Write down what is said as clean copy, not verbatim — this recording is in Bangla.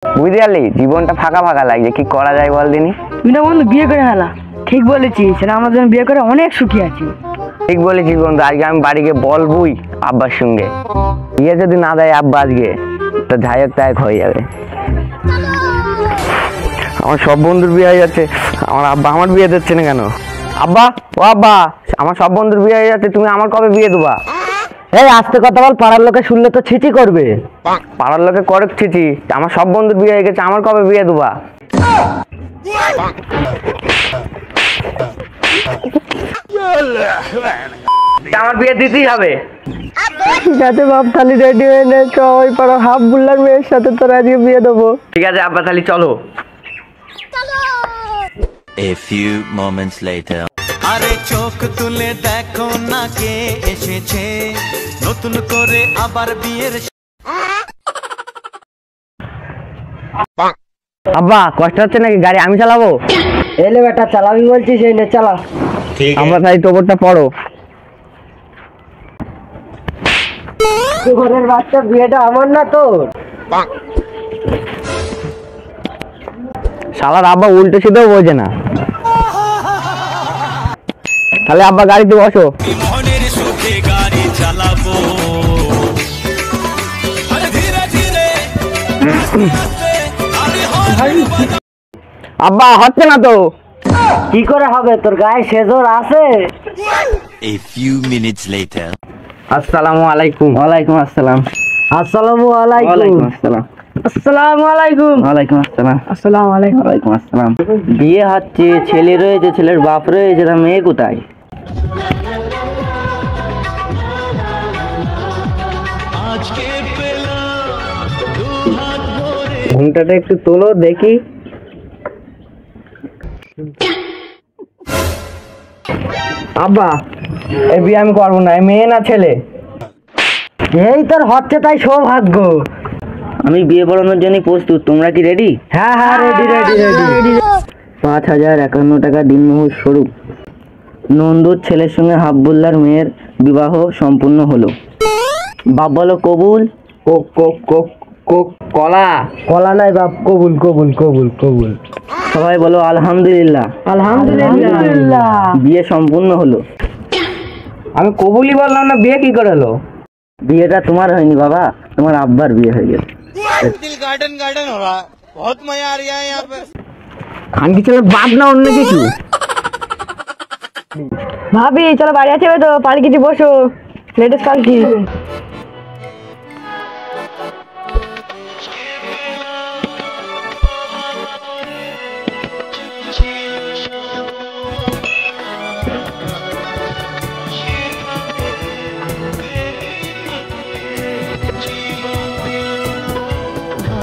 বুঝতে পারলি, জীবনটা ফাঁকা ফাঁকা লাগছে, কি করা যায় বল দিনি। তুই না বন্ধু বিয়ে করে হেলা, ঠিক বলেছিস, আমরা যখন বিয়ে করে অনেক সুখী আছি। ঠিক বলেছিস বন্ধু, আজকে আমি বাড়ি গিয়ে বলবই আব্বার সঙ্গে। বিয়ে যদি না দেয় আব্বা আজকে, তো ঝায়ক তায়ক হয়ে যাবে। আমার সব বন্ধুর বিয়ে হয়ে যাচ্ছে, আমার আব্বা আমার বিয়ে দিচ্ছে না কেন? আব্বা, ও আব্বা, আমার সব বন্ধুর বিয়ে হয়ে যাচ্ছে, তুমি আমার কবে বিয়ে দেবা? এই আস্তে কথা বল, পাড়ার লোকে শুনলে তো ছিচি করবে। পাড়ার লোকে করে ছিচি, আমার সব বন্ধুর বিয়ে হয়ে গেছে, আমার কবে বিয়ে দেবা? আমার বিয়ে দিতেই হবে। ঠিক আছে বাপ, তাহলে রেডি হয়ে নে, চ ওই পাড়া হাফ বুল্লার মেয়ের সাথে তোর আজকে বিয়ে দেবো। ঠিক আছে আব্বা, তাহলে চলো। A few moments later. আরে চোখ তুলে দেখো না কে এসেছে, নতুন করে আবার বিয়ের। আব্বা কষ্ট হচ্ছে নাকি? গাড়ি আমি চালাবো? এলে বেটা, চালাবি বলছিস, এই নে চালা। আব্বা তাই টোপরটা পড়ো। ঘরের বাচ্চা, বিয়েটা আমার না তোর? শালার আব্বা উল্টো সিধেও বোঝে না। তাহলে আব্বা গাড়িতে বসো। মনের সুখে গাড়ি চালাবো, আরে ধীরে ধীরে। আব্বা হচ্ছে না তো। কি করে হবে, তোর গায়ে সেজর আছে? A few minutes later. আসসালামু আলাইকুম। ওয়ালাইকুম আসসালাম। আসসালামু আলাইকুম। ওয়ালাইকুম আসসালাম। আসসালামু আলাইকুম। ওয়ালাইকুম আসসালাম। আসসালামু আলাইকুম। ওয়ালাইকুম আসসালাম। বিয়ে হচ্ছে, ছেলে রয়েছে, ছেলের বাপ রয়েছে, তা মেয়ে কোথায়? ঘুমটাটা একটু তোলো দেখি। আব্বা এই বিয়ে আমি করবো না, মেয়ে না ছেলে। এই তোর হচ্ছে তাই সৌভাগ্য। আমি বিয়ে পড়ানোর জন্য প্রস্তুত, তোমরা কি রেডি? হ্যাঁ হ্যাঁ, রেডি রেডি রেডি। 5051 টাকা দিনমজুর স্বরূপ নন্দুর ছেলের সঙ্গে হাফবুল্লার মেয়ের বিবাহ সম্পূর্ণ হলো। বাপ বলো কবুল। কলা কলা নাই বাপ, কবুল কবুল কবুল কবুল। সবাই বলো আলহামদুলিল্লাহ। আলহামদুলিল্লাহ। বিয়ে সম্পূর্ণ হলো। আমি কবুলই বললাম না, বিয়ে কি করে হলো? বিয়েটা তোমার হয়নি বাবা, তোমার আব্বার বিয়ে হয়ে গেছে। दिल गार्डन गार्डन हो रहा है, बहुत मजा आ रहा है यहाँ पे। খানকি ছেলের বাপ না অন্য কিছু? ভাবি চলো বাড়ি আছে তো, পালকিতে বসো, লেটেস্ট পালকি।